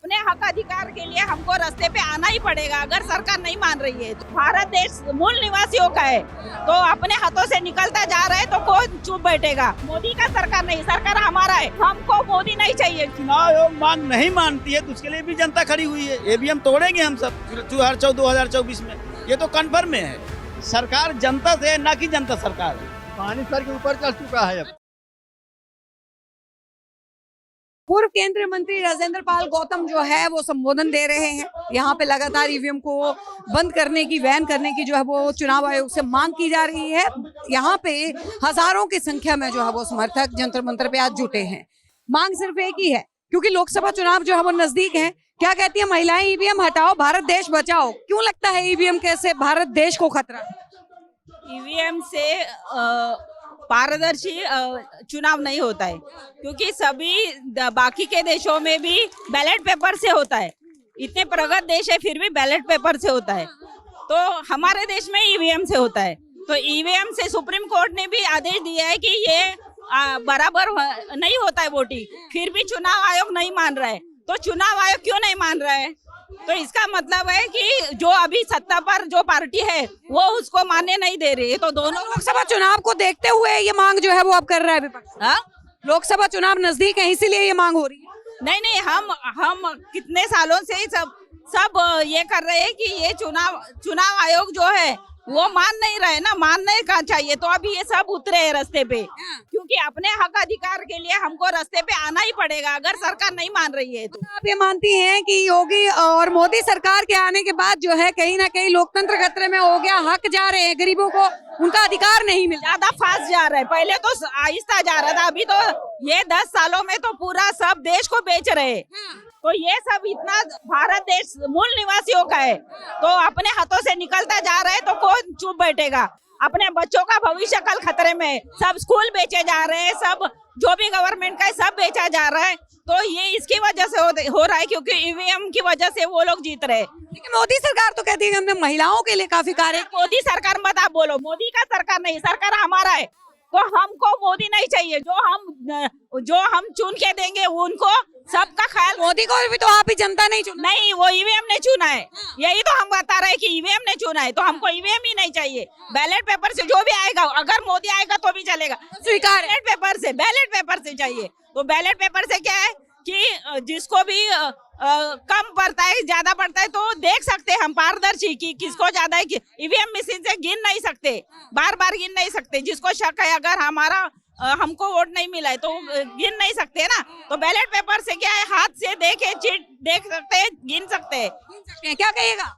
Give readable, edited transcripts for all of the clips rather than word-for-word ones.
अपने हक अधिकार के लिए हमको रास्ते पे आना ही पड़ेगा अगर सरकार नहीं मान रही है। तो भारत देश मूल निवासियों का है, तो अपने हाथों से निकलता जा रहा है तो कौन चुप बैठेगा। मोदी का सरकार नहीं, सरकार हमारा है, हमको मोदी नहीं चाहिए। चुनाव आयोग मांग नहीं मानती है तो उसके लिए भी जनता खड़ी हुई है। ईवीएम तोड़ेंगे हम सब 2024 में, ये तो कन्फर्म है। सरकार जनता से है, ना कि जनता सरकार है। पानी सर के ऊपर चढ़ चुका है। अब पूर्व केंद्रीय मंत्री राजेंद्र पाल गौतम जो है वो संबोधन दे रहे हैं। यहाँ पे लगातार ईवीएम को बंद करने की, बैन करने की जो है वो चुनाव आयोग से मांग की जा रही है। यहाँ पे हजारों की संख्या में जो है वो समर्थक जंतर मंतर पे आज जुटे हैं। मांग सिर्फ एक ही है, क्योंकि लोकसभा चुनाव जो है वो नजदीक है। क्या कहती है महिलाएं? ईवीएम हटाओ, भारत देश बचाओ। क्यों लगता है ईवीएम कैसे भारत देश को खतरा? ईवीएम से पारदर्शी चुनाव नहीं होता है, क्योंकि सभी बाकी के देशों में भी बैलेट पेपर से होता है। इतने प्रगत देश है फिर भी बैलेट पेपर से होता है, तो हमारे देश में ईवीएम से होता है। तो ईवीएम से सुप्रीम कोर्ट ने भी आदेश दिया है कि ये बराबर नहीं होता है वोटिंग, फिर भी चुनाव आयोग नहीं मान रहा है। तो चुनाव आयोग क्यों नहीं मान रहा है? तो इसका मतलब है कि जो अभी सत्ता पर जो पार्टी है वो उसको मानने नहीं दे रही है। तो दोनों लोकसभा चुनाव को देखते हुए ये मांग जो है वो अब कर रहा है विपक्ष। हाँ? लोकसभा चुनाव नजदीक है इसीलिए ये मांग हो रही है। नहीं, हम कितने सालों से ही सब ये कर रहे हैं कि ये चुनाव आयोग जो है वो मान नहीं रहे ना, मानने का चाहिए। तो अभी ये सब उतरे हैं रास्ते पे, क्योंकि अपने हक अधिकार के लिए हमको रास्ते पे आना ही पड़ेगा अगर सरकार नहीं मान रही है। तो आप ये मानती हैं कि योगी और मोदी सरकार के आने के बाद जो है कहीं ना कहीं लोकतंत्र खतरे में हो गया, हक जा रहे हैं, गरीबों को उनका अधिकार नहीं मिला, ज्यादा फास्ट जा रहा है। पहले तो आहिस्ता जा रहा था, अभी तो ये 10 सालों में तो पूरा सब देश को बेच रहे हैं। तो ये सब इतना भारत देश मूल निवासियों का है, तो अपने हाथों से निकलता जा रहा है तो कौन चुप बैठेगा। अपने बच्चों का भविष्य कल खतरे में है। सब स्कूल बेचे जा रहे हैं, सब जो भी गवर्नमेंट का है सब बेचा जा रहा है। तो ये इसकी वजह से हो रहा है, क्योंकि ईवीएम की वजह से वो लोग जीत रहे हैं। लेकिन मोदी सरकार तो कहती है कि हमने महिलाओं के लिए काफी कार्य। मोदी सरकार मत आप बोलो, मोदी का सरकार नहीं, सरकार हमारा है। तो हमको मोदी नहीं चाहिए। जो हम चुन के देंगे उनको सबका ख्याल। मोदी को भी तो आप ही जनता नहीं चुना। नहीं, वो ईवीएम ने चुना है। यही तो हम बता रहे हैं कि ईवीएम ने चुना है, तो हमको ईवीएम ही नहीं चाहिए। बैलेट पेपर से जो भी आएगा, अगर मोदी आएगा तो भी चलेगा, स्वीकार है। बैलेट पेपर से चाहिए। तो बैलेट पेपर से क्या है कि जिसको भी कम पड़ता है ज्यादा पड़ता है तो देख सकते हैं हम पारदर्शी कि किसको ज्यादा है। ईवीएम मशीन से गिन नहीं सकते, बार बार गिन नहीं सकते। जिसको शक है अगर हमको वोट नहीं मिला है तो गिन नहीं सकते ना। तो बैलेट पेपर से क्या है, हाथ से देख सकते हैं, गिन सकते हैं। क्या कहिएगा?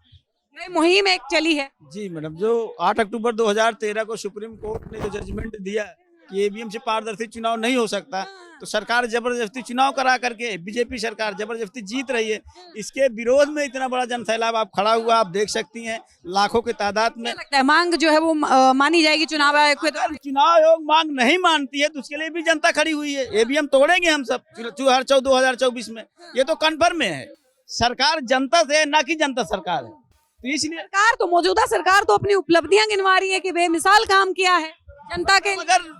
मुहिम एक चली है। जी मैडम, जो 8 अक्टूबर 2013 को सुप्रीम कोर्ट ने जो जजमेंट दिया कि ईवीएम से पारदर्शी चुनाव नहीं हो सकता, तो सरकार जबरदस्ती चुनाव करा करके बीजेपी सरकार जबरदस्ती जीत रही है। इसके विरोध में इतना बड़ा जन सैलाब आप खड़ा हुआ, आप देख सकती हैं लाखों की तादाद में। लगता है मांग जो है वो मानी जाएगी चुनाव आयोग के द्वारा? चुनाव आयोग मांग नहीं मानती है तो उसके लिए भी जनता खड़ी हुई है। ईवीएम तोड़ेंगे हम सब 2024 में, ये तो कन्फर्म है। सरकार जनता से है, ना कि जनता सरकार है। तो इसलिए सरकार तो, मौजूदा सरकार तो अपनी उपलब्धियां गिनवा रही है कि बेमिसाल काम किया है जनता के। अगर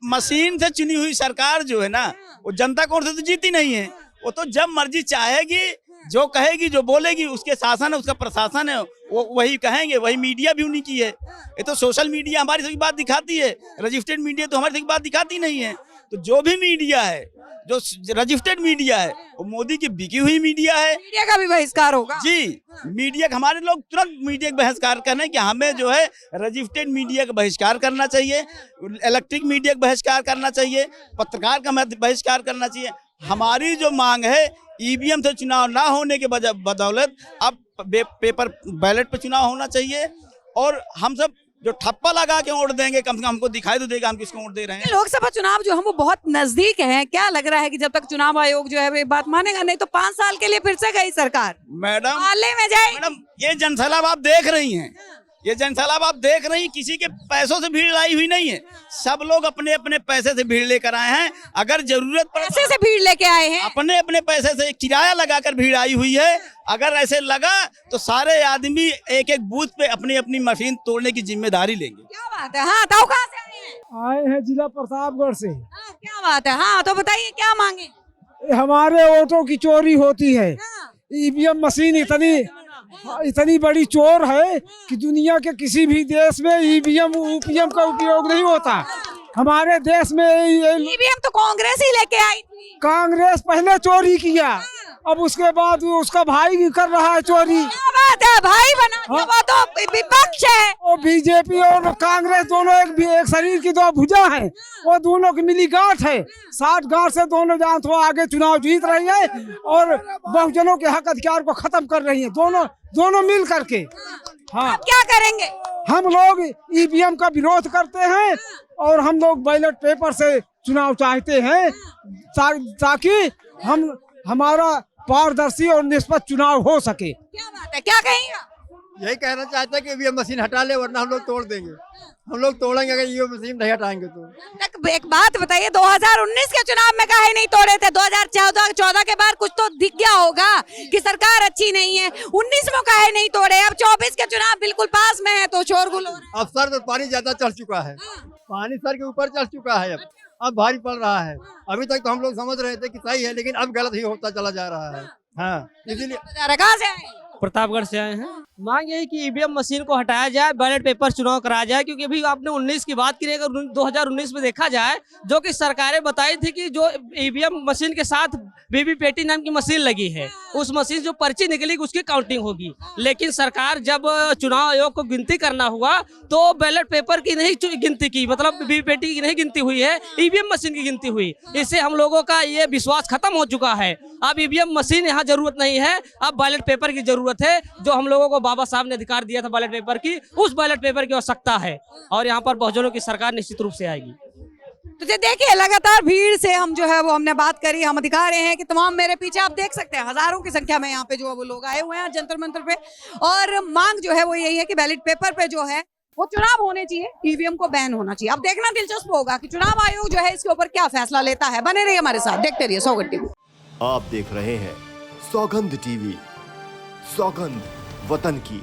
मशीन से चुनी हुई सरकार जो है ना, वो जनता को से तो जीती नहीं है। वो तो जब मर्जी चाहेगी, जो कहेगी, जो बोलेगी, उसके शासन है, उसका प्रशासन है, वो वही कहेंगे। वही मीडिया भी उन्हीं की है। ये तो सोशल मीडिया हमारी सभी बात दिखाती है, रजिस्टर्ड मीडिया तो हमारी सभी बात दिखाती नहीं है। तो जो भी मीडिया है, जो रजिस्टर्ड मीडिया है, वो मोदी की बिकी हुई मीडिया है। मीडिया का भी बहिष्कार होगा। जी, मीडिया हमारे लोग तुरंत मीडिया का बहिष्कार करने कि हमें जो है रजिस्टर्ड मीडिया का बहिष्कार करना चाहिए, इलेक्ट्रिक मीडिया का बहिष्कार करना चाहिए, पत्रकार का बहिष्कार करना चाहिए। हमारी जो मांग है, ईवीएम से चुनाव ना होने के बदौलत अब पेपर बैलेट पर चुनाव होना चाहिए। और हम सब जो ठप्पा लगा के वोट देंगे, कम से कम हमको दिखाई तो देगा हम किसको वोट दे रहे हैं। लोकसभा चुनाव जो है वो बहुत नजदीक है। क्या लग रहा है कि जब तक चुनाव आयोग जो है वो बात मानेगा नहीं तो 5 साल के लिए फिर से गई सरकार मैडम हाले में जाए। मैडम, ये जनसैलाब आप देख रही हैं, ये जनसैलाब आप देख रही हैं, किसी के पैसों से भीड़ लाई हुई नहीं है। सब लोग अपने अपने पैसे से भीड़ लेकर आए हैं। अगर जरूरत पड़े पैसे से भीड़ लेके आए हैं, अपने अपने पैसे से किराया लगाकर भीड़ आई हुई है। अगर ऐसे लगा तो सारे आदमी एक एक बूथ पे अपनी अपनी मशीन तोड़ने की जिम्मेदारी लेंगे। क्या बात है? हाँ, तो कहाँ से आए हैं? आए हैं जिला प्रतापगढ़ से। हाँ, क्या बात है? हाँ, तो बताइए क्या मांगे? हमारे वोटों की चोरी होती है। ईवीएम मशीन इतनी बड़ी चोर है कि दुनिया के किसी भी देश में ईवीएम का उपयोग नहीं होता। हमारे देश में ईवीएम तो कांग्रेस ही लेके आई थी। कांग्रेस पहले चोरी किया, अब उसके बाद उसका भाई भी कर रहा है चोरी। क्या बात है, भाई बना दिया, वो तो विपक्ष है। वो बीजेपी और कांग्रेस दोनों एक शरीर की दो भुजा हैं, वो दोनों की मिली गांठ है। 60 गांठ से दोनों जान तो आगे चुनाव जीत रही है और बहुजनों के हक अधिकार को खत्म कर रही है, दोनों मिल करके। हाँ, अब क्या करेंगे? हम लोग ईवीएम का विरोध करते हैं और हम लोग बैलेट पेपर से चुनाव चाहते हैं ताकि हमारा पारदर्शी और निष्पक्ष चुनाव हो सके। क्या बात है, क्या कहेंगे? यही कहना चाहते हैं कि ईवीएम मशीन हटा ले, वरना हम लोग तोड़ देंगे। हम लोग तोड़ेंगे अगर ईवीएम मशीन नहीं हटाएंगे तो। एक बात बताइए, 2019 के चुनाव में काहे नहीं तोड़े थे? 2014 के बाद कुछ तो दिख गया होगा कि सरकार अच्छी नहीं है। 19 में काहे नहीं तोड़े? अब 24 के चुनाव बिल्कुल पास में है तो शोरगुल हो रहा है। अब सर तो पानी ज्यादा चढ़ चुका है, पानी सर के ऊपर चढ़ चुका है, अब भारी पड़ रहा है। अभी तक तो हम लोग समझ रहे थे कि सही है, लेकिन अब गलत ही होता चला जा रहा है। हाँ, इसीलिए। कहाँ से आए? प्रतापगढ़ से आए हैं। मांग यही कि ईवीएम मशीन को हटाया जाए, बैलेट पेपर चुनाव कराया जाए, क्योंकि अभी आपने 19 की बात की, अगर 2019 में देखा जाए जो कि सरकारें बताई थी कि जो ईवीएम मशीन के साथ वीवीपैट नाम की मशीन लगी है, उस मशीन जो पर्ची निकलेगी उसकी काउंटिंग होगी। लेकिन सरकार जब चुनाव आयोग को गिनती करना हुआ तो बैलेट पेपर की नहीं गिनती की, मतलब वीवीपैट की नहीं गिनती हुई है, ईवीएम मशीन की गिनती हुई। इससे हम लोगों का ये विश्वास खत्म हो चुका है। अब ईवीएम मशीन यहाँ जरूरत नहीं है, अब बैलेट पेपर की जरूरत है। जो हम लोगों को बाबा साहब ने अधिकार दिया था बैलेट पेपर की, उस बैलेट पेपर की आवश्यकता है और यहाँ पर बहुजनों की सरकार निश्चित रूप से आएगी। तो देखिए, लगातार भीड़ से हम जो है वो हमने बात करी, हम दिखा रहे हैं कि तमाम मेरे पीछे आप देख सकते हैं हजारों की संख्या में यहाँ पे जो है वो लोग आए हुए हैं जंतर मंतर पे। और मांग जो है वो यही है कि बैलेट पेपर पे जो है वो चुनाव होने चाहिए, ईवीएम को बैन होना चाहिए। अब देखना दिलचस्प होगा कि चुनाव आयोग जो है इसके ऊपर क्या फैसला लेता है। बने रहिए हमारे साथ, देखते रहिए सौगंध टीवी। आप देख रहे हैं सौगंध टीवी, सौगंध वतन की।